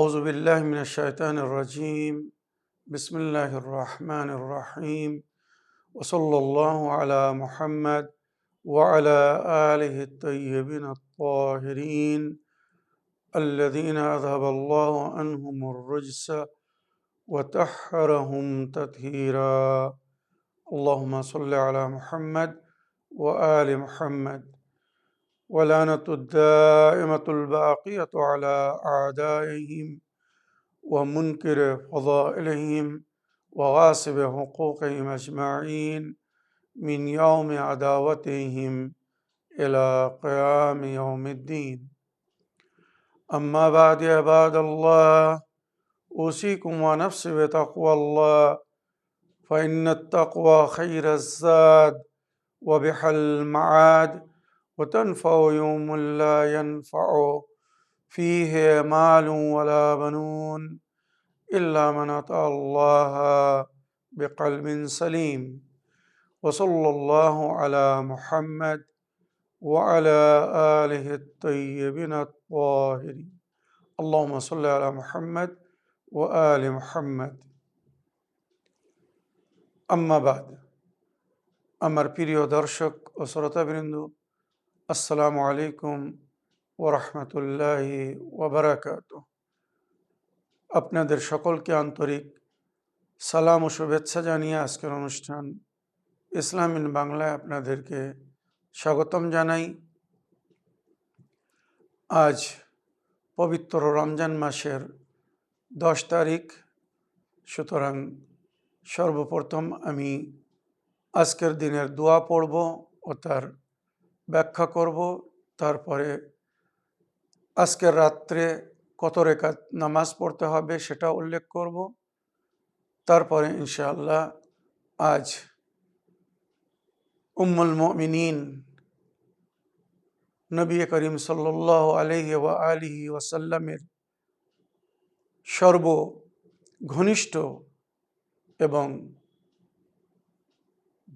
أعوذ بالله من الشيطان الرجيم بسم الله الرحمن الرحيم وصلى الله على محمد وعلى آله الطيبين الطاهرين الذين أذهب الله عنهم الرجس وطهرهم تطهيرا اللهم صل على محمد وآل محمد ولعنة الدائمة الباقية على أعدائهم ومنكر فضائلهم وغاصب حقوقهم أجمعين من يوم عداوتهم إلى قيام يوم الدين أما بعد عباد الله أوصيكم ونفسي بتقوى الله فإن التقوى خير الزاد وبحل المعاد وتنفع يوم لا ينفع فيه مال ولا بنون إلا من أتى الله بقلب سليم وصلى الله على محمد وعلى آله الطيبين الطاهرين اللهم صل على محمد وآل محمد أما بعد আমার প্রিয় দর্শক ও শ্রোতাবৃন্দ আসসালামু আলাইকুম ওয়া রাহমাতুল্লাহি ওয়া বারাকাতুহু আপনাদের সকলকে আন্তরিক সালাম ও শুভেচ্ছা জানিয়ে আজকের অনুষ্ঠান ইসলাম ইন বাংলায় আপনাদেরকে স্বাগতম জানাই। আজ পবিত্র রমজান মাসের 10 তারিখ, সুতরাং সর্বপ্রথম আমি আজকের দিনের দোয়া পড়ব ও তার ব্যাখ্যা করব। তারপরে আজকের রাত্রে কত রাকাত নামাজ পড়তে হবে সেটা উল্লেখ করব। তারপরে ইনশাআল্লাহ আজ উম্মুল মুমিনিন নবী করিম সাল্লাল্লাহু আলাইহি ওয়া আলিহি ওয়াসাল্লামের সর্বঘনিষ্ঠ এবং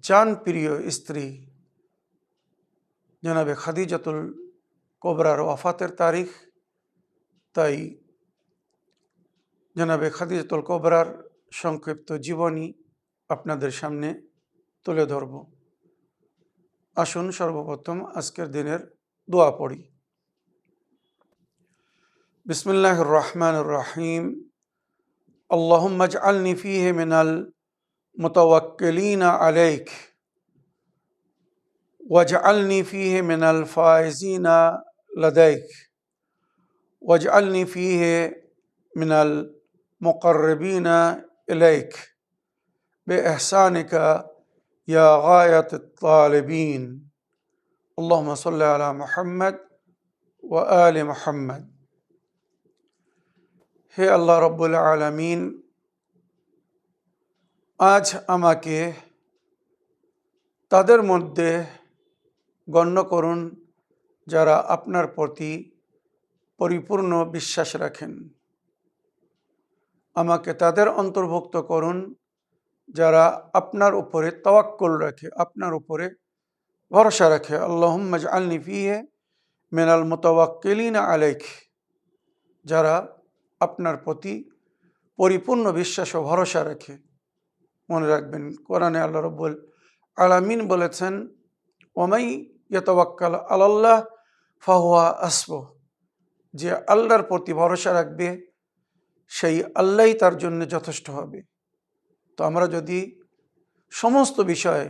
জানপ্রিয় স্ত্রী জনাবে খাদিজাতুল কুবরার ওয়াফাতের তারিখ, তাই জনাবে খাদিজাতুল কুবরার সংক্ষিপ্ত জীবনী আপনাদের সামনে তুলে ধরব। আসুন সর্বপ্রথম আজকের দিনের দোয়া পড়ি। বিসমিল্লাহির রহমানির রহিম। আল্লাহুম্মা ইজআলনি ফীহি মিনাল মুতাওয়াক্কিলিনা আলাইক ওয়াজআলনি ফীহি মিনাল ফাইজিনা লাদাইক ওয়াজআলনি ফীহি মিনাল মুকাররিবিনা ইলাইক বিইহসানিকা ইয়া গায়াতাত তালিবিন আল্লাহুম্মা সাল্লি আলা মুহাম্মদ ওয়া আলি মুহাম্মদ। হে আল্লাহ রাব্বুল আলামিন, আজ আমাকে তাদের মধ্যে গণ্য করুন যারা আপনার প্রতি পরিপূর্ণ বিশ্বাস রাখেন। আমাকে তাদের অন্তর্ভুক্ত করুন যারা আপনার উপরে তাওয়াক্কুল রাখে, আপনার উপরে ভরসা রাখে। আল্লাহুম্মা ইজআলনি ফীহি মিনাল মুতাওয়াক্কিলিনা আলাইক, যারা আপনার প্রতি পরিপূর্ণ বিশ্বাস ও ভরসা রাখে। মনে রাখবেন, কোরআনে আল্লাহ রাব্বুল আলামিন বলেছেন, ওয়ামাই ইয়াতাওয়াক্কাল আলাল্লাহ ফাহুয়া হাসবুহ, যে আল্লাহর প্রতি ভরসা রাখবে সেই আল্লাহই তার জন্য যথেষ্ট হবে। তো আমরা যদি সমস্ত বিষয়ে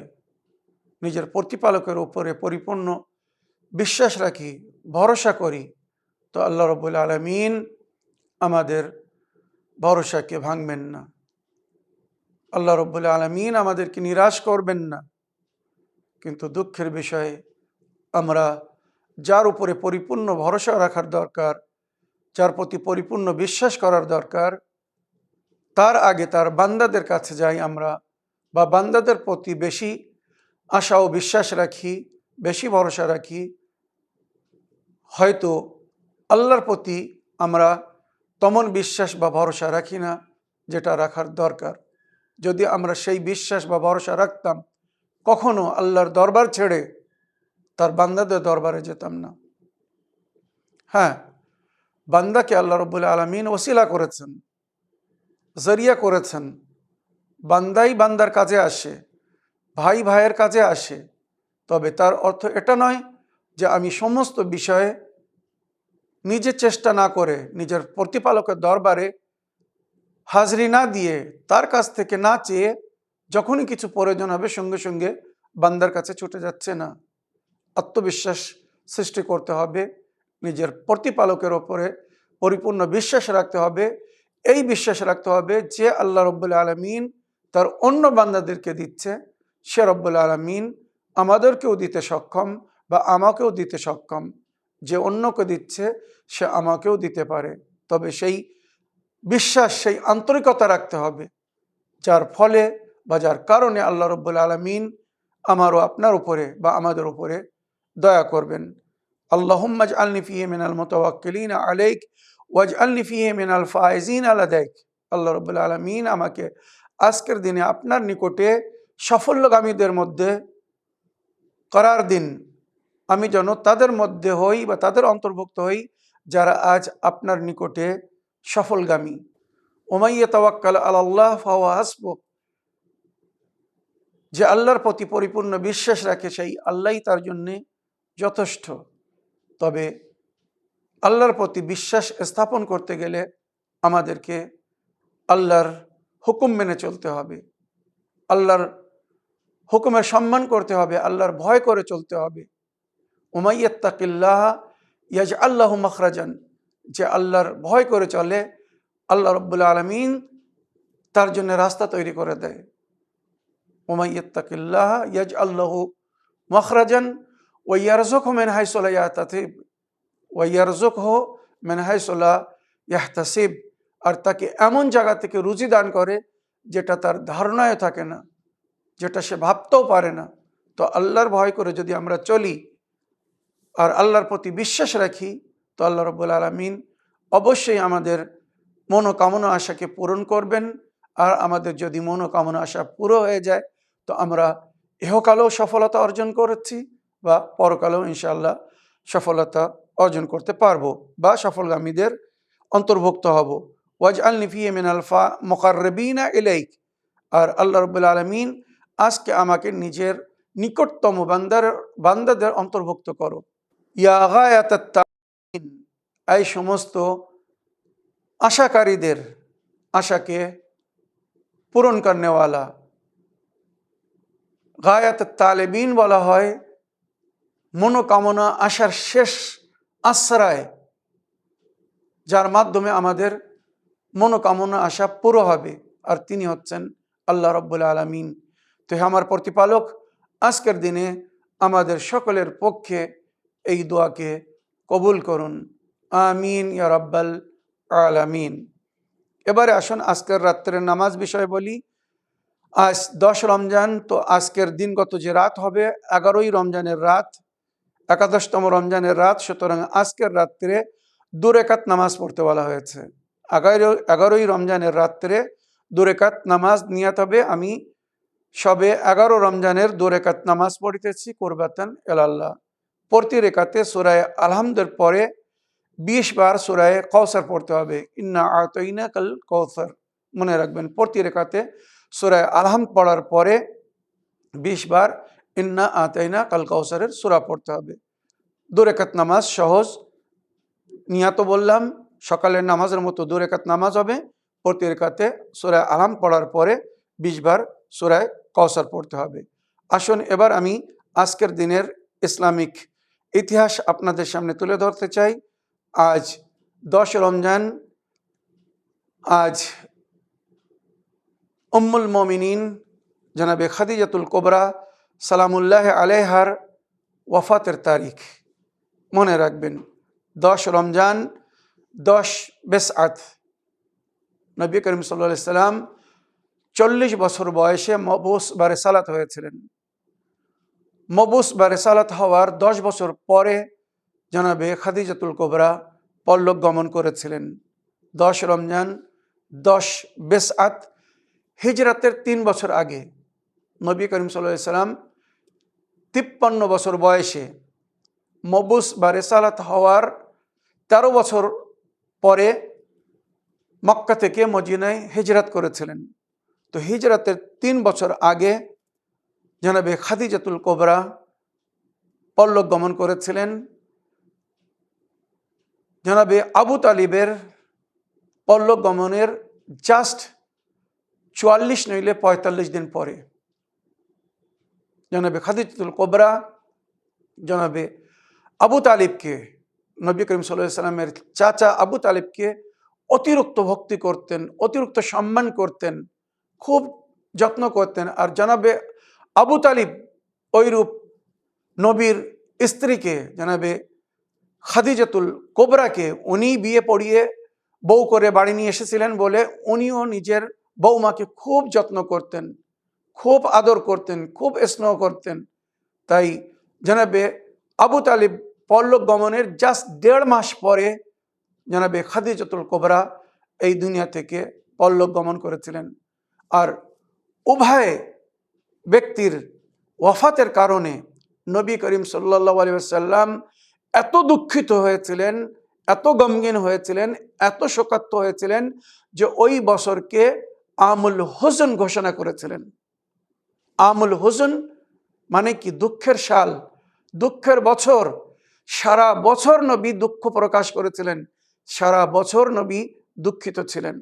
নিজের প্রতিপালকের উপরে পরিপূর্ণ বিশ্বাস রাখি, ভরসা করি, তো আল্লাহ রাব্বুল আলামিন আমাদের ভরসাকে ভাঙবেন না। আল্লাহ রাব্বুল আলামিন আমাদেরকে নিরাশ করবেন না। কিন্তু দুঃখের বিষয়ে আমরা যার উপরে পরিপূর্ণ ভরসা রাখার দরকার, যার প্রতি পরিপূর্ণ বিশ্বাস করার দরকার, তার আগে তার বান্দাদের কাছে যাই আমরা, বা বান্দাদের প্রতি বেশি আশা ও বিশ্বাস রাখি, বেশি ভরসা রাখি। হয়তো আল্লাহর প্রতি আমরা তেমন বিশ্বাস বা ভরসা রাখি না যেটা রাখার দরকার। যদি আমরা সেই বিশ্বাস বা ভরসা রাখতাম, কখনো আল্লাহর দরবার ছেড়ে তার বান্দাদের দরবারে যেতাম না। হ্যাঁ, বান্দাকে আল্লাহ রাব্বুল আলামিন ওসিলা করেছেন, জরিয়া করেছেন। বান্দাই বান্দার কাজে আসে, ভাই ভাইয়ের কাজে আসে। তবে তার অর্থ এটা নয় যে আমি সমস্ত বিষয়ে নিজে চেষ্টা না করে, নিজের প্রতিপালকের দরবারে হাজরি না দিয়ে, তার কাছ থেকে না চেয়ে যখনই কিছু প্রয়োজন হবে সঙ্গে সঙ্গে বান্দার কাছে ছুটে যাচ্ছে না। আত্মবিশ্বাস সৃষ্টি করতে হবে, নিজের প্রতিপালকের ওপরে পরিপূর্ণ বিশ্বাস রাখতে হবে। এই বিশ্বাস রাখতে হবে যে আল্লাহ রব্বুল আলামিন তার অন্য বান্দাদেরকে দিচ্ছে, সে রব্বুল আলামিন আমাদেরকেও দিতে সক্ষম বা আমাকেও দিতে সক্ষম। যে অন্যকে দিচ্ছে সে আমাকেও দিতে পারে। তবে সেই বিশ্বাস, সেই আন্তরিকতা রাখতে হবে, যার ফলে বা যার কারণে আল্লাহ রব্বুল আলামিন আমারও আপনার উপরে বা আমাদের উপরে দয়া করবেন। আল্লাহুম্মা ইজআলনি ফিহি মিনাল মুতাওয়াক্কিলিনা আলাইক ওয়াজআলনি ফিহি মিনাল ফাইজিনা লাদাইক। আল্লাহ রাব্বুল আলামিন আমাকে আজকের দিনে আপনার নিকটে সাফল্যগামীদের মধ্যে করার দিন। আমি যেন তাদের মধ্যে হই বা তাদের অন্তর্ভুক্ত হই যারা আজ আপনার নিকটে সফলগামী। ওমাই ইয়াতাওয়াক্কাল আলাল্লাহ ফাহুয়া হাসবুহ। যে আল্লাহর প্রতি পরিপূর্ণ বিশ্বাস রাখে সেই আল্লাহই তার জন্যে যথেষ্ট। তবে আল্লাহর প্রতি বিশ্বাস স্থাপন করতে গেলে আমাদেরকে আল্লাহর হুকুম মেনে চলতে হবে, আল্লাহর হুকুমের সম্মান করতে হবে, আল্লাহর ভয় করে চলতে হবে। ওমাই ইয়াত্তাকিল্লাহ ইয়াজআল লাহু মাখরাজান। যে আল্লাহর ভয় করে চলে, আল্লাহ রাব্বুল আলামিন তার জন্য রাস্তা তৈরি করে দেয়। ওমাই ইয়াত্তাকিল্লাহ ইয়াজআল লাহু মাখরাজান ওয়া ইয়ারযুকহু মিন হাইসু লা ইয়াহতাসিব ওয়া ইয়ারযুকহু মিন হাইসু লা ইয়াহতাসিব। আর তাকে এমন জায়গা থেকে রুজি দান করে যেটা তার ধারণায় থাকে না, যেটা সে ভাবতেও পারে না। তো আল্লাহর ভয় করে যদি আমরা চলি আর আল্লাহর প্রতি বিশ্বাস রাখি, তো আল্লাহ রাব্বুল আলামিন অবশ্যই আমাদের মনোকামনা আশাকে পূরণ করবেন। আর আমাদের যদি মনোকামনা আশা পুরো হয়ে যায়, তো আমরা ইহকালেও সফলতা অর্জন করেছি বা পরকালেও ইনশাআল্লাহ সফলতা অর্জন করতে পারবো বা সফলগামীদের অন্তর্ভুক্ত হব। ওয়াজআলনি ফিহি মিনাল মুকাররাবিনা ইলাইক। আর আল্লাহ রাব্বুল আলামিন আজকে আমাকে নিজের নিকটতম বান্দাদের অন্তর্ভুক্ত করো। ইয়া গায়াতাত তামিন। এই সমস্ত আশাকারীদের আশাকে পূরণ করনেওয়ালা। গায়াত তালেবিন বলা হয় মনোকামনা আশার শেষ আশ্রয়, যার মাধ্যমে আমাদের মনোকামনা আশা পুরো হবে। আর তিনি হচ্ছেন আল্লাহ রাব্বুল আলামিন। তো হে আমার প্রতিপালক, আজকের দিনে আমাদের সকলের পক্ষে এই দোয়াকে কবুল করুন। আমিন ইয়া রাব্বাল আলামিন। এবারে আসুন আজকের রাত্রের নামাজ বিষয়ে বলি। আজ 10 রমজান, তো আজকের দিনগত যে রাত হবে 11ই রমজানের রাত, 11তম রমজানের রাত। সুতরাং আজকের রাত্রে 2 রাকাত নামাজ পড়তে বলা হয়েছে। 11ই রমজানের রাত্রে 2 রাকাত নামাজ নিয়ত হবে। আমি সবে 11 রমজানের 2 রাকাত নামাজ পড়িতেছি কুরবাতান ইলাল্লাহ। প্রতি রেখাতে সূরা আলহামদের পরে 20 বার সূরা কাউসার পড়তে হবে। ইন্না আতাইনাকাল কাউসার। মনে রাখবেন, প্রতি রেখাতে সূরা আলহামদ পড়ার পরে 20 বার ইন্না আতাইনাকাল কাউসারের সূরা পড়তে হবে। 2 রাকাত নামাজ সহজ নিয়ত বললাম, সকালের নামাজের মতো 2 রাকাত নামাজ হবে। প্রতি রেখাতে সূরা আলহামদ পড়ার পরে 20 বার সূরা কাউসার পড়তে হবে। আসুন এবার আমি আজকের দিনের ইসলামিক ইতিহাস আপনাদের সামনে তুলে ধরতে চাই। আজ 10 রমজান। আজ উম্মুল মুমিনিন জনাবে খাদিজাতুল কুবরা সালামুল্লাহ আলাইহার ওয়াফাতের তারিখ। মনে রাখবেন, 10 রমজান 10 বেসআত। নবী করিম সাল্লাল্লাহু আলাইহি সাল্লাম 40 বছর বয়সে মবউস বা রিসালাত হয়েছিলেন। মবউস বা রিসালাত হওয়ার 10 বছর পরে জনাবে খাদিজাতুল কুবরা পরলোক গমন করেছিলেন। 10 রমজান 10 বেসআত, হিজরাতের 3 বছর আগে নবী করিম সাল্লাল্লাহু আলাইহি সাল্লাম 53 বছর বয়সে মবউস বা রিসালাত হওয়ার 13 বছর পরে মক্কা থেকে মদিনায় হিজরত করেছিলেন। তো হিজরতের 3 বছর আগে জনাবে খাদিজাতুল কুবরা পরলোক গমন করেছিলেন। জনাবে আবু তালিবের পরলোক গমনের জাস্ট 44 নইলে 45 দিন পরে জনাবে খাদিজাতুল কুবরা জনাবে আবু তালিবকে, নবী করিম সাল্লাল্লাহু আলাইহি সাল্লামের চাচা আবু তালিবকে অতিরিক্ত ভক্তি করতেন, অতিরিক্ত সম্মান করতেন, খুব যত্ন করতেন। আর জনাবে আবু তালিব ওইরূপ নবীর স্ত্রীকে জনাবে খাদিজাতুল কুবরাকে উনি বিয়ে পড়িয়ে বউ করে বাড়ি নিয়ে এসেছিলেন বলে উনিও নিজের বৌমাকে খুব যত্ন করতেন, খুব আদর করতেন, খুব স্নেহ করতেন। তাই জনাবে আবু তালিব পরলোক গমনের জাস্ট 1.5 মাস পরে জনাবে খাদিজাতুল কুবরা এই দুনিয়া থেকে পরলোক গমন করেছিলেন। আর উভয় ব্যক্তির ওয়াফাতের কারণে নবী করিম সাল্লাল্লাহু আলাইহি ওয়াসাল্লাম এত দুঃখিত হয়েছিলেন, এত গমগীন হয়েছিলেন, এত শোকার্ত হয়েছিলেন যে ওই বছরকে আমুল হুজন ঘোষণা করেছিলেন। আমুল হুজন মানে কি? দুঃখের সাল, দুঃখের বছর। সারা বছর নবী দুঃখ প্রকাশ করেছিলেন, সারা বছর নবী দুঃখিত ছিলেন।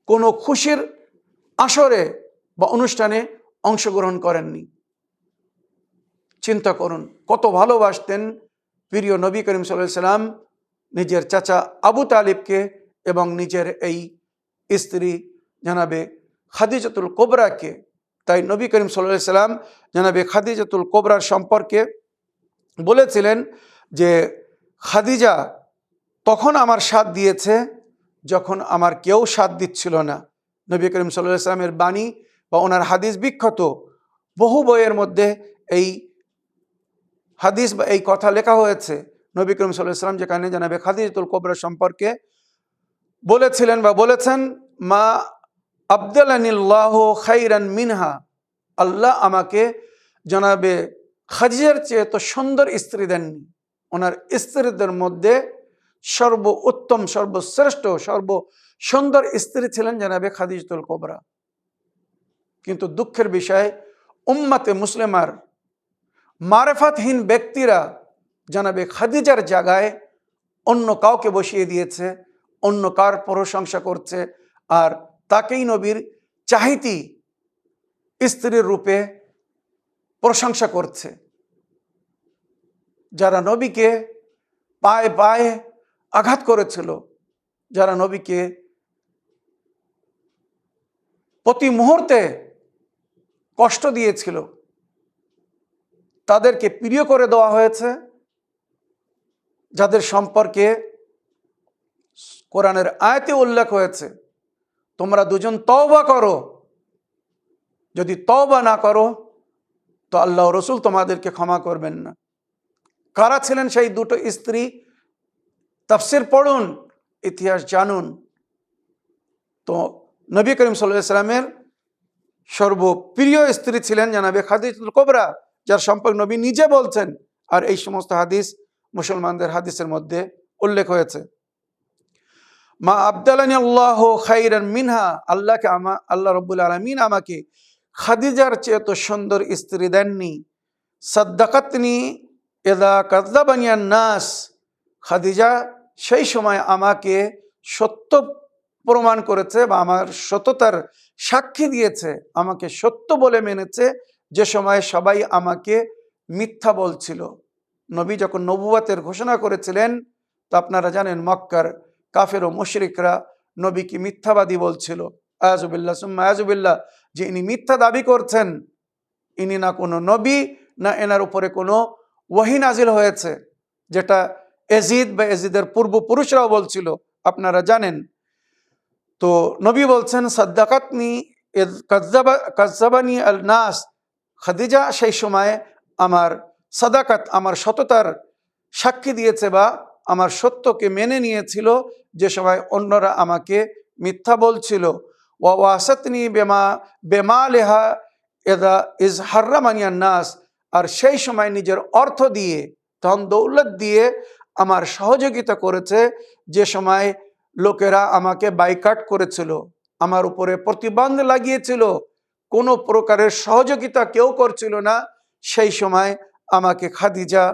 কোনো খুশির আসরে বা অনুষ্ঠানে অংশগ্রহণ করেননি। চিন্তা করুন কত ভালোবাসতেন প্রিয় নবী করিম সাল্লাল্লাহু আলাইহি সাল্লাম নিজের চাচা আবু তালিবকে এবং নিজের এই স্ত্রী জনাবে খাদিজাতুল কুবরাকে। তাই নবী করিম সাল্লাল্লাহু আলাইহি সাল্লাম জনাবে খাদিজাতুল কুবরার সম্পর্কে বলেছিলেন যে খাদিজা তখন আমার সাথ দিয়েছে যখন আমার কেউ সাথ দিচ্ছিল না। নবী করিম সাল্লাল্লাহু আলাইহি সাল্লামের বাণী বা ওনার হাদিস বিখ্যাত, বহু বইয়ের মধ্যে এই হাদিস বা এই কথা লেখা হয়েছে। নবী করিম সাল্লাল্লাহু আলাইহি সাল্লাম যেখানে জনাবে খাদিজাতুল কুবরা সম্পর্কে বলেছিলেন বা বলেছেন, মা আবদালানিল্লাহু খাইরান মিনহা, আল্লাহ আমাকে জনাবে খাদিজার চেয়ে তো সুন্দর স্ত্রী দেননি। ওনার স্ত্রীদের মধ্যে সর্বোত্তম, সর্বশ্রেষ্ঠ, সর্বসুন্দর স্ত্রী ছিলেন জনাবে খাদিজাতুল কুবরা। কিন্তু দুঃখের বিষয় উম্মতে মুসলিমার মারেফাতহীন ব্যক্তিরা জনাবে খাদিজার জায়গায় অন্য কাউকে বসিয়ে দিয়েছে, অন্য কার প্রশংসা করছে, আর তাকেই নবীর চাহিতি স্ত্রীর রূপে প্রশংসা করছে। যারা নবীকে পায়ে পায়ে আঘাত করেছিল, যারা নবীকে প্রতি মুহূর্তে কষ্ট দিয়েছিল, তাদেরকে প্রিয় করে দেওয়া হয়েছে। যাদের সম্পর্কে কোরআনের আয়াতে উল্লেখ হয়েছে, তোমরা দুজন তওবা করো, যদি তওবা না করো তো আল্লাহ রসুল তোমাদেরকে ক্ষমা করবেন না। কারা ছিলেন সেই দুটো স্ত্রী? তাফসীর পড়ুন, ইতিহাস জানুন। তো নবী করিম সাল্লাল্লাহু আলাইহি সাল্লামের সর্বপ্রিয় স্ত্রী ছিলেন জনাবে খাদিজাতুল কুবরা, যার সম্পর্কে নবী নিজে বলছেন। আর এই সমস্ত হাদিস মুসলমানদের হাদিসের মধ্যে উল্লেখ হয়েছে। মা আবদালানি আল্লাহু খাইরান মিনহা, আল্লাহ রাব্বুল আলামিন আমাকে খাদিজার চেয়ে তো সুন্দর স্ত্রী দেননি। সাদ্দাকাতনি ইযা কাযাবানি আন-নাস, খাদিজা সেই সময় আমাকে সত্য প্রমাণ করেছে বা আমার সততার সাক্ষী দিয়েছে, আমাকে সত্য বলে মেনেছে যে সময় সবাই আমাকে মিথ্যা বলছিল। নবী যখন নবুয়তের ঘোষণা করেছিলেন, তো আপনারা জানেন মক্কার কাফের ও মুশরিকরা নবীকে মিথ্যাবাদী বলছিল। আয়াজুবিল্লাহ সুম্মা আয়াজুবিল্লাহ, যে ইনি মিথ্যা দাবি করছেন, ইনি না কোনো নবী, না এনার উপরে কোনো ওয়াহি নাজিল হয়েছে, যেটা এজিদ বা এজিদের পূর্বপুরুষরাও বলছিল, আপনারা জানেন। তো নবী বলছেন সাদ্দাকাতনি ইয কাযাবানি আল নাস, খাদিজা সেই সময় আমার সাদাকাত, আমার সততার সাক্ষী দিয়েছে বা আমার সত্যকে মেনে নিয়েছিল যে সময় অন্যরা আমাকে মিথ্যা বলছিল। ওয়া ওয়াসাতনি বেমালিহা ইযা ইয হাররামানি আন নাস, আর সেই সময় নিজের অর্থ দিয়ে, ধন দৌলত দিয়ে আমার সহযোগিতা করেছে, যে সময় লোকেরা আমাকে বাইকাট করেছিল, আমার উপরে প্রতিবন্ধ লাগিয়েছিল, কোনো প্রকারের সহযোগিতা কেউ করছিল না, সেই সময় আমাকে খাদিজা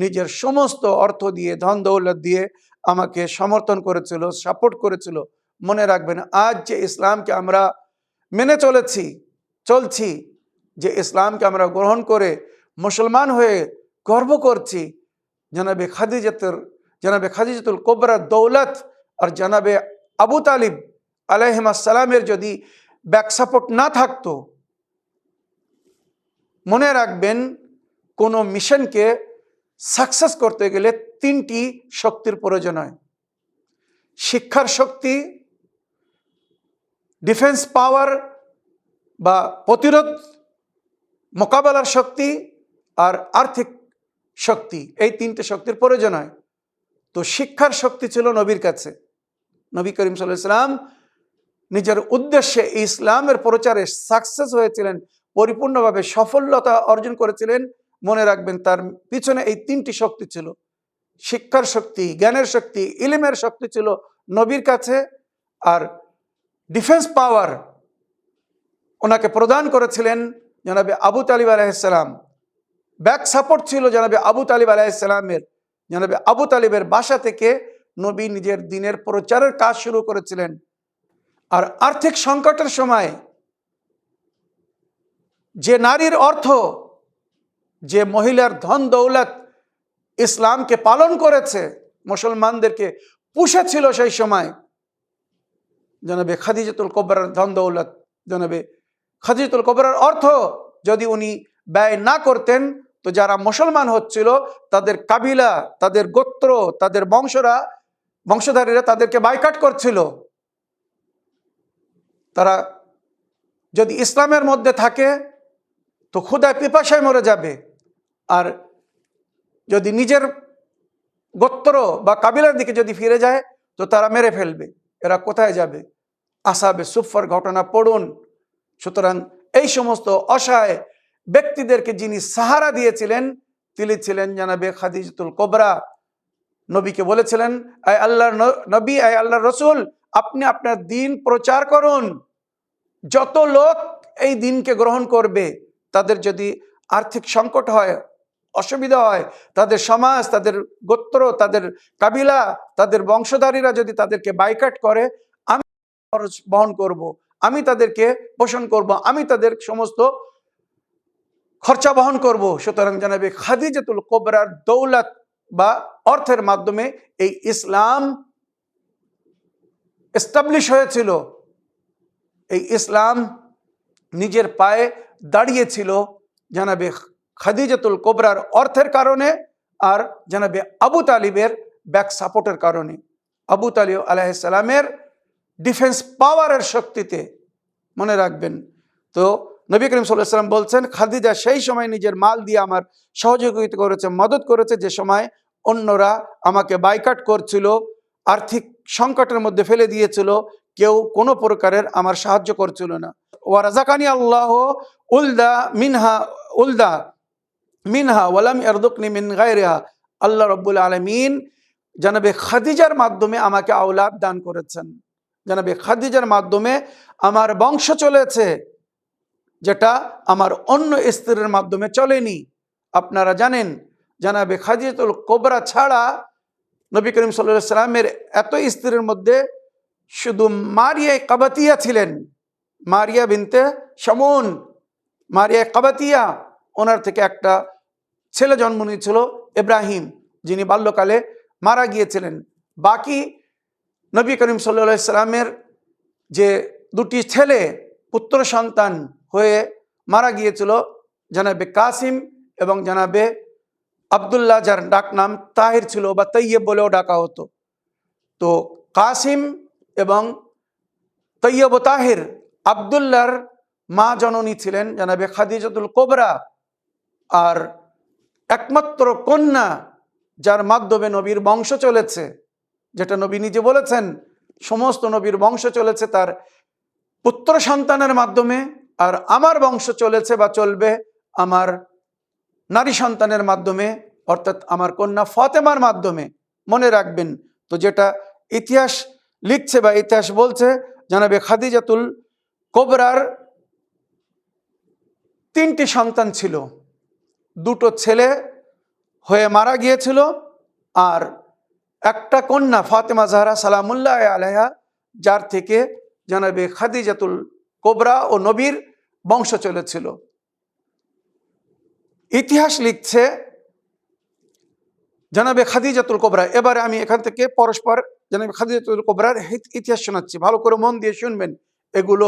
নিজের সমস্ত অর্থ দিয়ে, ধন দৌলত দিয়ে আমাকে সমর্থন করেছিল, সাপোর্ট করেছিল। মনে রাখবেন, আজ যে ইসলামকে আমরা মেনে চলছি, যে ইসলামকে আমরা গ্রহণ করে মুসলমান হয়ে গর্ব করছি, জনাবে খাদিজাতুল কুবরার দৌলত আর জনাবে আবু তালিব আলাইহিসসালামের যদি ব্যাক সাপোর্ট না থাকতো, মনে রাখবেন কোনো মিশনকে সাকসেস করতে গেলে তিনটি শক্তির প্রয়োজন হয়: শিক্ষার শক্তি, ডিফেন্স পাওয়ার বা প্রতিরোধ মোকাবেলার শক্তি, আর আর্থিক শক্তি। এই তিনটে শক্তির প্রয়োজন হয়। তো শিক্ষার শক্তি ছিল নবীর কাছে। নবী করিম সাল্লাল্লাহু আলাইহি ওয়াসাল্লাম নিজের উদ্দেশ্যে ইসলামের প্রচারে সাকসেস হয়েছিলেন, পরিপূর্ণভাবে সফলতা অর্জন করেছিলেন। মনে রাখবেন, তার পিছনে এই তিনটি শক্তি ছিল: শিক্ষার শক্তি, জ্ঞানের শক্তি, ইলমের শক্তি ছিল নবীর কাছে, আর ডিফেন্স পাওয়ার ওনাকে প্রদান করেছিলেন জনাবে আবু তালিব আলাইহিসসালাম। ব্যাক সাপোর্ট ছিল জনাবে আবু তালিব আলাইহিসসালামের। জনাবে আবু তালিবের বাসা থেকে নবী নিজের দ্বীনের প্রচারের কাজ শুরু করেছিলেন। আর আর্থিক সংকটের সময় যে নারীর অর্থ, যে মহিলার ধন দৌলত ইসলামকে পালন করেছে, মুসলমানদেরকে পুষেছিল, সেই সময় জনাবে খাদিজাতুল কুবরার ধন দৌলত, জনাবে খাদিজাতুল কুবরার অর্থ যদি উনি ব্যয় না করতেন, তো যারা মুসলমান হচ্ছিল তাদের কাবিলা, তাদের গোত্র, তাদের বংশধারীরা তাদেরকে বাইকাট করছিল। তারা যদি ইসলামের মধ্যে থাকে তো ক্ষুধায় পিপাসায় মরে যাবে, আর যদি নিজের গোত্র বা কাবিলার দিকে যদি ফিরে যায় তো তারা মেরে ফেলবে। এরা কোথায় যাবে? আসহাবে সুফফার ঘটনা পড়ুন। সুতরাং এই সমস্ত অসহায় ব্যক্তিদেরকে যিনি সাহারা দিয়েছিলেন, তিনি ছিলেন জনাবে খাদিজাতুল কুবরা। নবীকে বলেছিলেন, আয় আল্লাহর নবী, আয় আল্লাহর রসুল, আপনি আপনার দ্বীন প্রচার করুন। যত লোক এই দ্বীনকে গ্রহণ করবে, তাদের যদি আর্থিক সংকট হয়, অসুবিধা হয়, তাদের সমাজ, তাদের গোত্র, তাদের কাবিলা, তাদের বংশধারীরা যদি তাদেরকে বাইকাট করে, আমি খরচ বহন করব, আমি তাদেরকে পোষণ করব, আমি তাদের সমস্ত খরচা বহন করব। সুতরাং জানাবে খাদিজাতুল কুবরার দৌলত বা অর্থের মাধ্যমে এই ইসলাম এস্টাবলিশ হয়েছিল। এই ইসলাম নিজের পায়ে দাঁড়িয়েছিল জানাবে খাদিজাতুল কুবরার অর্থের কারণে, আর জানাবে আবু তালিবের ব্যাক সাপোর্টের কারণে, আবু তালিব আলাইহিস সালামের ডিফেন্স পাওয়ারের শক্তিতে। মনে রাখবেন, তো নবী করিম সাল্লাল্লাহু আলাইহি ওয়াসাল্লাম বলছেন, খাদিজা সেই সময় নিজের মাল দিয়ে আমার সহযোগিতা করেছে, মদত করেছে, যে সময় অন্যরা আমাকে বাইকাট করছিল, আর্থিক সংকটের মধ্যে ফেলে দিয়েছিল, কেউ কোনো প্রকারের আমার সাহায্য করছিল না। ওয়ারাযাকানি আল্লাহ উলদা মিনহা ওয়ালাম ইয়ারযুকনি মিন গায়রিহা। আল্লাহ রাব্বুল আলামিন জানাবে খাদিজার মাধ্যমে আমাকে আওলাদ দান করেছেন। জানাবে খাদিজার মাধ্যমে আমার বংশ চলেছে, যেটা আমার অন্য স্ত্রীর মাধ্যমে চলেনি। আপনারা জানেন, জানাবে খাদিজাতুল কুবরা ছাড়া নবী করিম সাল্লাল্লাহু আলাইহি ওয়াসাল্লামের এত স্ত্রীর মধ্যে শুধু মারিয়া কাবাতিয়া ছিলেন, মারিয়া বিনতে শামুন, মারিয়া কাবাতিয়া, ওনার থেকে একটা ছেলে জন্ম নিয়েছিল ইব্রাহিম, যিনি বাল্যকালে মারা গিয়েছিলেন। বাকি নবী করিম সাল্লাল্লাহু আলাইহি ওয়াসাল্লামের যে দুটি ছেলে পুত্র সন্তান হয়ে মারা গিয়েছিল, জানাবে কাসিম এবং জানাবে আবদুল্লাহ, যার ডাক নাম তাহির ছিল বা তৈয়ব বলেও ডাকা হতো। তো কাসিম এবং তৈয়ব তাহির, আবদুল্লাহর মা জননী ছিলেন জানাবে খাদিজাতুল কুবরা, আর একমাত্র কন্যা যার মাধ্যমে নবীর বংশ চলেছে, যেটা নবী নিজে বলেছেন, সমস্ত নবীর বংশ চলেছে তার পুত্র সন্তানের মাধ্যমে, আর আমার বংশ চলেছে বা চলবে আমার নারী সন্তানের মাধ্যমে, অর্থাৎ আমার কন্যা ফাতেমার মাধ্যমে। মনে রাখবেন। তো যেটা ইতিহাস লিখছে বা ইতিহাস বলছে, জানাবে খাদিজাতুল কোবরার 3টি সন্তান ছিল, 2টো ছেলে হয়ে মারা গিয়েছিল, আর একটা কন্যা ফাতেমা জাহরা সালামুল্লাহ আলাইহা, যার থেকে জানাবে খাদিজাতুল কোবরা ও নবীর বংশ চলেছিল। ইতিহাস লিখছে জানাবে খাদিজাতুল কোবরা। এবারে আমি এখান থেকে পরস্পর জানাবে খাদিজাতুল কোবরার ইতিহাস শোনাচ্ছি, ভালো করে মন দিয়ে শুনবেন, এগুলো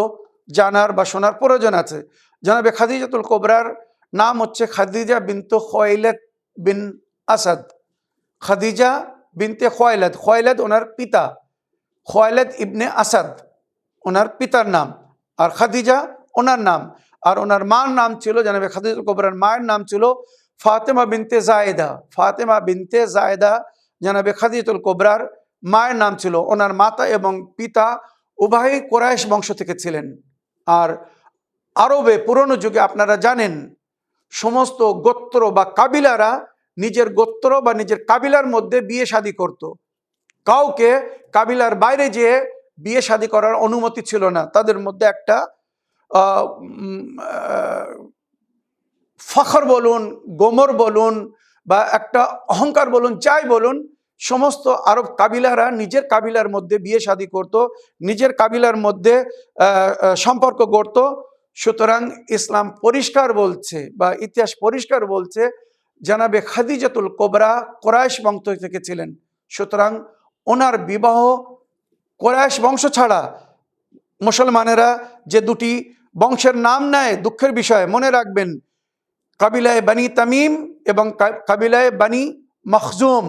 জানার বা শোনার প্রয়োজন আছে। জানাবে খাদিজাতুল কোবরার নাম হচ্ছে খাদিজা বিনতে খুয়াইলাদ বিন আসাদ। খাদিজা বিনতে খুয়াইলাদ, খুয়াইলাদ ওনার পিতা, খুয়াইলাদ ইবনে আসাদ ওনার পিতার নাম, আর খাদিজা ওনার নাম। আর ওনার মার নাম ছিল, জানাবে খাদিজাতুল কোবরার মায়ের নাম ছিল ফাতেমা বিনতে জায়েদা। ফাতেমা বিনতে জায়েদা জানাবে খাদিজাতুল কোবরার মায়ের নাম ছিল। ওনার মাতা এবং পিতা উভয়ই কুরাইশ বংশ থেকে ছিলেন। আর আরবে পুরনো যুগে আপনারা জানেন, সমস্ত গোত্র বা কাবিলারা নিজের গোত্র বা নিজের কাবিলার মধ্যে বিয়ে শাদী করত। কাউকে কাবিলার বাইরে যেয়ে বিয়ে শাদী করার অনুমতি ছিল না। তাদের মধ্যে একটা ফখর বলুন, গোমর বলুন, বা একটা অহংকার বলুন, যাই বলুন, সমস্ত আরব কাবিলারা নিজের কাবিলার মধ্যে বিয়ে শাদী করত, নিজের কাবিলার মধ্যে সম্পর্ক গড়ত। সুতরাং ইসলাম পরিষ্কার বলছে বা ইতিহাস পরিষ্কার বলছে, জানাবে খাদিজাতুল কোবরা কুরাইশ বংশ থেকে ছিলেন। সুতরাং ওনার বিবাহ কুরাইশ বংশ ছাড়া মুসলমানেরা যে 2টি বংশের নাম নেয়, দুঃখের বিষয় মনে রাখবেন, কাবিলায় বানি তামিম এবং কাবিলায় বানি মখজুম,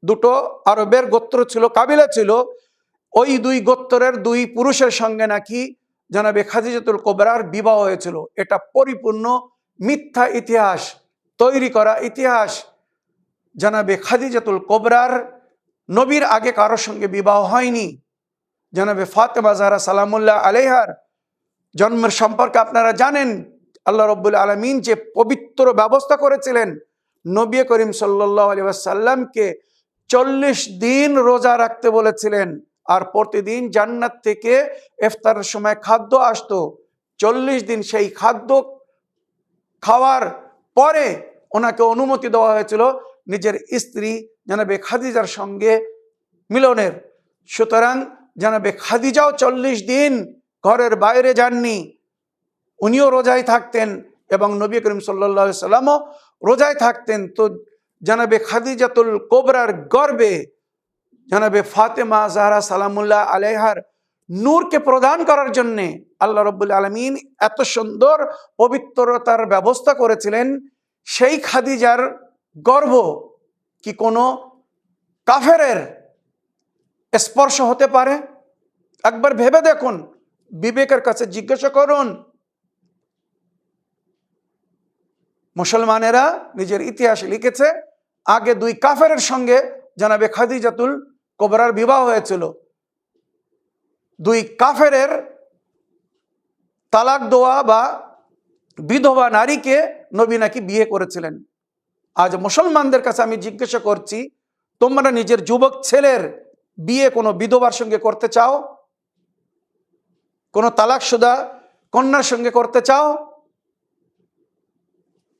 2টো আরবের গোত্র ছিল, কাবিলা ছিল। ওই 2 গোত্রের 2 পুরুষের সঙ্গে নাকি জানাবে খাদিজাতুল কোবরার বিবাহ হয়েছিল। এটা পরিপূর্ণ মিথ্যা ইতিহাস, তৈরি করা ইতিহাস। জানাবে খাদিজাতুল কোবরার নবীর আগে কারোর সঙ্গে বিবাহ হয়নি। জানাবে ফাতেমা জাহরা সালামুল্লাহ আলাইহার জন্মের সম্পর্কে আপনারা জানেন, আল্লাহ রাব্বুল আলামিন যে পবিত্র ব্যবস্থা করেছিলেন, নবী করিম সাল্লাল্লাহু আলাইহি ওয়াসাল্লামকে 40 দিন রোজা রাখতে বলেছিলেন, আর প্রতিদিন জান্নাত থেকে ইফতারের সময় খাদ্য আসতো। 40 দিন সেই খাদ্য খাওয়ার পরে ওনাকে অনুমতি দেওয়া হয়েছিল নিজের স্ত্রী জানাবে খাদিজার সঙ্গে মিলনের। সুতরাং জানাবে খাদিজাও 40 দিন ঘরের বাইরে যাননি, উনিও রোজায় থাকতেন এবং নবী করিম সাল্লাল্লাহু আলাইহি সাল্লামও রোজায় থাকতেন। তো জানাবে খাদিজাতুল কোবরার গর্বে জানাবে ফাতেমা জাহরা সালামুল্লাহ আলাইহার নূরকে প্রদান করার জন্যে আল্লাহ রাব্বুল আলামিন এত সুন্দর পবিত্রতার ব্যবস্থা করেছিলেন। সেই খাদিজার গর্ভ কি কোনো কাফেরের স্পর্শ হতে পারে? একবার ভেবে দেখুন, বিবেকের কাছে জিজ্ঞাসা করুন। মুসলমানেরা নিজের ইতিহাসে লিখেছে, আগে 2 কাফেরের সঙ্গে জানাবে খাদিজাতুল কোবরার বিবাহ হয়েছিল। 2 কাফেরের তালাক দেওয়া বা বিধবা নারীকে নবী নাকি বিয়ে করেছিলেন। আজ মুসলমানদের কাছে আমি জিজ্ঞাসা করছি, তোমরা নিজের যুবক ছেলের বিয়ে কোনো বিধবার সঙ্গে করতে চাও? কোনো তালাকশুদা কন্যার সঙ্গে করতে চাও?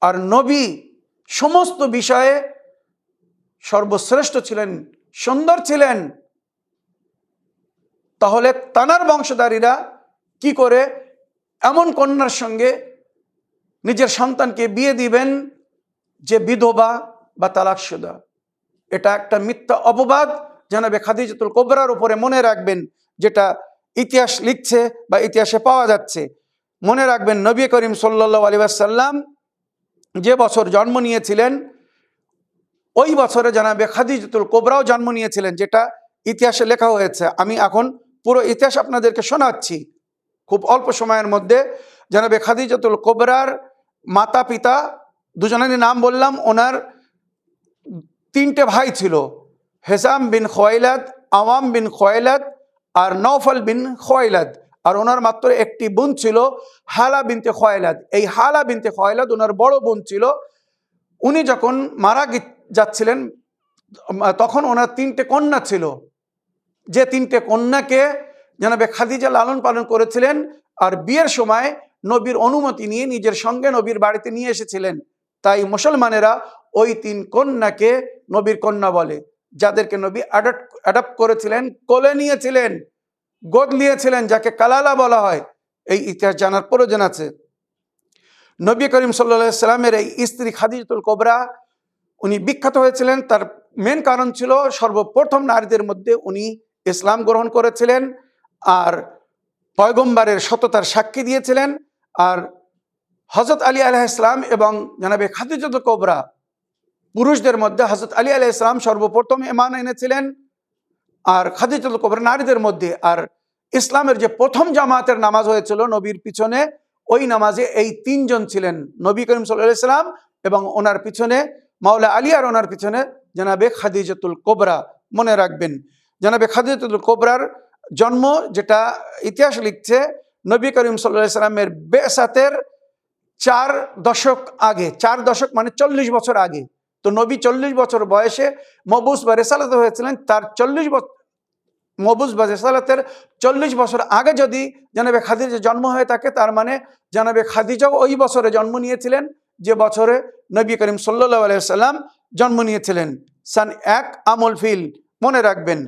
আর নবী সমস্ত বিষয়ে সর্বশ্রেষ্ঠ ছিলেন, সুন্দর ছিলেন। তাহলে তানার বংশধারীরা কি করে এমন কন্যার সঙ্গে নিজের সন্তানকে বিয়ে দিবেন যে বিধবা বা তালাকশুদা? এটা একটা মিথ্যা অপবাদ জানাবে খাদিজাতুল কোবরার উপরে। মনে রাখবেন, যেটা ইতিহাস লিখছে বা ইতিহাসে পাওয়া যাচ্ছে, মনে রাখবেন, নবী করিম সাল্লাল্লাহু আলাইহি ওয়াসাল্লাম যে বছর জন্ম নিয়েছিলেন, ওই বছরে জানাবে খাদিজাতুল কোবরাও জন্ম নিয়েছিলেন, যেটা ইতিহাসে লেখা হয়েছে। আমি এখন পুরো ইতিহাস আপনাদেরকে শোনাচ্ছি খুব অল্প সময়ের মধ্যে। জানাবে খাদিজাতুল কোবরার মাতা পিতা দুজনেরই নাম বললাম। ওনার 3টে ভাই ছিল, হেসাম বিন খুয়াইলাদ, আওয়াম বিন খুয়াইলাদ আর নওফল বিন খুয়াইলাদ। আর ওনার মাত্র একটি বোন ছিল, হালা বিনতে খুয়াইলাদ। এই হালা বিনতে খুয়াইলাদ ওনার বড় বোন ছিল। উনি যখন মারা যাচ্ছিলেন, তখন ওনার 3টে কন্যা ছিল, যে 3টে কন্যাকে জনাবে খাদিজা লালন পালন করেছিলেন, আর বিয়ের সময় নবীর অনুমতি নিয়ে নিজের সঙ্গে নবীর বাড়িতে নিয়ে এসেছিলেন। তাই মুসলমানেরা ওই 3 কন্যাকে নবীর কন্যা বলে, যাদেরকে নবী অ্যাডপ্ট করেছিলেন, কোলে নিয়েছিলেন, গোদ নিয়েছিলেন, যাকে কালালা বলা হয়। এই ইতিহাস জানার প্রয়োজন আছে। নবী করিম সাল্লাল্লাহু আলাইহি সাল্লামের এই স্ত্রী খাদিজাতুল কুবরা উনি বিখ্যাত হয়েছিলেন। তার মেন কারণ ছিল সর্বপ্রথম নারীদের মধ্যে উনি ইসলাম গ্রহণ করেছিলেন, আর পয়গম্বরের সততার সাক্ষী দিয়েছিলেন। আর হযরত আলী আলাইহিস সালাম এবং জনাবে খাদিজাতুল কুবরা, পুরুষদের মধ্যে হযরত আলী আলাইহিস সালাম সর্বপ্রথম ঈমান এনেছিলেন, আর খাদিজাতুল কুবরা নারীদের মধ্যে। আর ইসলামের যে প্রথম জামাতের নামাজ হয়েছিল নবীর পিছনে, ওই নামাজে এই 3 জন ছিলেন, নবী করিম সাল্লাল্লাহু আলাইহি সাল্লাম এবং ওনার পিছনে মাওলা আলী, আর ওনার পিছনে জনাবে খাদিজাতুল কুবরা। মনে রাখবেন, জনাবে খাদিজাতুল কুবরার জন্ম, যেটা ইতিহাস লিখছে, নবী করিম সাল্লাল্লাহু আলাইহি সাল্লামের বেসাতের 4 দশক আগে। 4 দশক মানে 40 বছর আগে। তো নবী 40 বছর বয়সে মবুস বা রিসালাত হয়েছিলেন। তার 40 বছর মবুস বা রিসালাতের 40 বছর আগে যদি জনাবে খাদিজা জন্ম হয়ে থাকে, তার মানে জনাবে খাদিজাও ওই বছরে জন্ম নিয়েছিলেন যে বছরে নবী করিম সাল্লাল্লাহু আলাইহি সাল্লাম জন্ম নিয়েছিলেন। সান 1 আমল ফিল, মনে রাখবেন।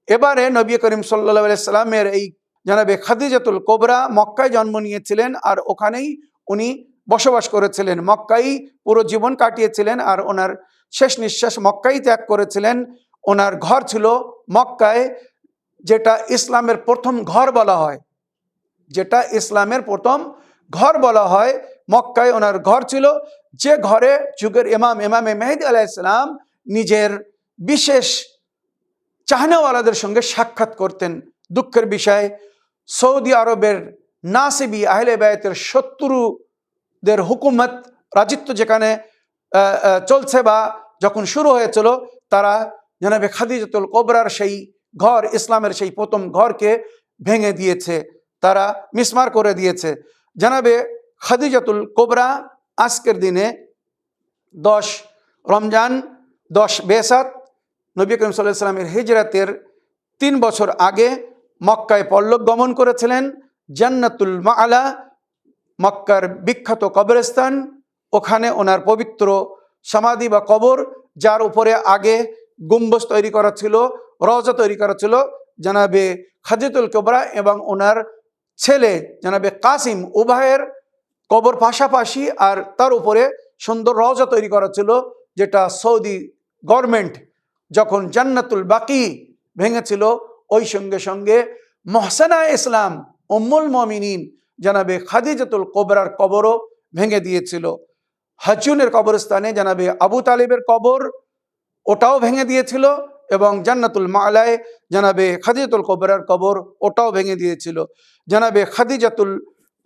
এবারে নবী করিম সাল্লাল্লাহু আলাইহি সাল্লামের এই জনাবে খাদিজাতুল কুবরা মক্কায় জন্ম নিয়েছিলেন, আর ওখানেই উনি বসবাস করেছিলেন, মক্কায় পুরো জীবন কাটিয়েছিলেন, আর ওনার শেষ নিঃশ্বাস মক্কায় ত্যাগ করেছিলেন। ওনার ঘর ছিল মক্কায়, যেটা ইসলামের প্রথম ঘর বলা হয়, যেটা ইসলামের প্রথম ঘর বলা হয়, মক্কায় ওনার ঘর ছিল, যে ঘরে যুগের ইমামে মেহেদী আলাইহিস সালাম নিজের বিশেষ চাহনাওয়ালাদের সঙ্গে সাক্ষাৎ করতেন। দুঃখের বিষয়, সৌদি আরবের নাসিবি আহলে বায়তের শত্রুদের হুকুমত, রাজিত্ব যেখানে চলছে বা যখন শুরু হয়েছিল, তারা জনাবে খাদিজাতুল কুবরার সেই ঘর, ইসলামের সেই প্রথম ঘরকে ভেঙে দিয়েছে, তারা মিসমার করে দিয়েছে। জনাবে খাদিজাতুল কুবরা আজকের দিনে 10 রমজান, 10 বেসাত, নবী করিম সাল্লাল্লাহু আলাইহি সাল্লামের হিজরতের 3 বছর আগে মক্কায় পরলোক গমন করেছিলেন। জান্নাতুল মাআলা, মক্কার বিখ্যাত কবরস্থান, ওখানে ওনার পবিত্র সমাধি বা কবর, যার উপরে আগে গম্বুজ তৈরি করা ছিল, রওজা তৈরি করা ছিল, জনাবে খাদিজাতুল কুবরা এবং ওনার ছেলে জনাবে কাসিম, উভয়ের কবর পাশাপাশি, আর তার উপরে সুন্দর রওজা তৈরি করা ছিল, যেটা সৌদি গভর্নমেন্ট যখন জান্নাতুল বাকি ভেঙেছিল, ওই সঙ্গে সঙ্গে মহসেনা ইসলাম উম্মুল মুমিনিন জনাবে খাদিজাতুল কুবরার কবরও ভেঙে দিয়েছিল। হাজুনের কবরস্থানে জনাবে আবু তালিবের কবর, ওটাও ভেঙে দিয়েছিল, এবং জান্নাতুল মাআলায় জনাবে খাদিজাতুল কুবরার কবর, ওটাও ভেঙে দিয়েছিল। জনাবে খাদিজাতুল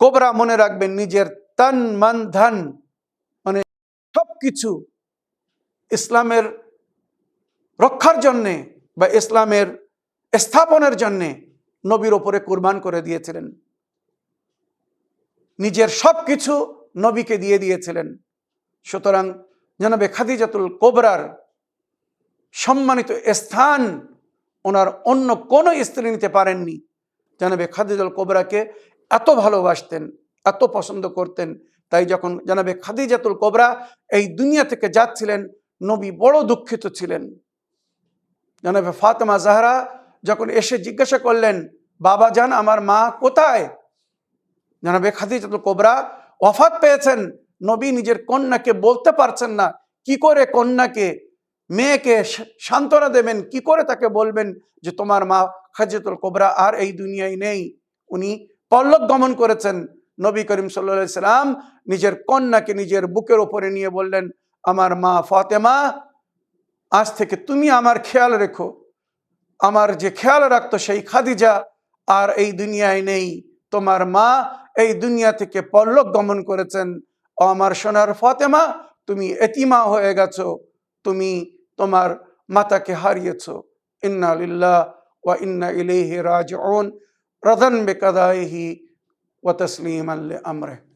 কুবরা, মনে রাখবেন, নিজের তন মন ধন মানে সব কিছু ইসলামের রক্ষার জন্যে বা ইসলামের স্থাপনের জন্যে নবীর ওপরে কুরবান করে দিয়েছিলেন। নিজের সব কিছু নবীকে দিয়ে দিয়েছিলেন। সুতরাং জনাবে খাদিজাতুল কুবরার সম্মানিত স্থান ওনার অন্য কোনো স্ত্রী নিতে পারেননি। জনাবে খাদিজাতুল কুবরাকে এত ভালোবাসতেন, এত পছন্দ করতেন। তাই যখন জনাবে খাদিজাতুল কুবরা এই দুনিয়া থেকে যাচ্ছিলেন, নবী বড় দুঃখিত ছিলেন। জনাবে ফাতেমা জাহরা যখন এসে জিজ্ঞাসা করলেন, বাবা জান, আমার মা কোথায়? জনাবে খাদিজাতুল কুবরা ওয়াফাত পেয়েছেন। নবী নিজের কন্যাকে বলতে পারছেন না, কি করে কন্যাকে, মেয়েকে সান্ত্বনা দেবেন, কি করে তাকে বলবেন যে তোমার মা খাদিজাতুল কুবরা আর এই দুনিয়ায় নেই, উনি পরলোক গমন করেছেন। নবী করিম সাল্লাল্লাহু আলাইহি সাল্লাম নিজের কন্যাকে নিজের বুকের উপরে নিয়ে বললেন, আমার মা ফাতেমা, আজ থেকে তুমি আমার খেয়াল রেখো। আমার যে খেয়াল রাখতো সেই খাদিজা আর এই দুনিয়ায় নেই, তোমার মা এই দুনিয়া থেকে পরলোক গমন করেছেন। ও আমার সোনার ফাতেমা, তুমি এতিমা হয়ে গেছো, তুমি তোমার মাতাকে হারিয়েছো। ইন্না লিল্লাহ ওয়া ইন্না ইলাইহি রাজিউন, রাদান বিকাদাইহি ওয়া তাসলিমান লিআমরিহি।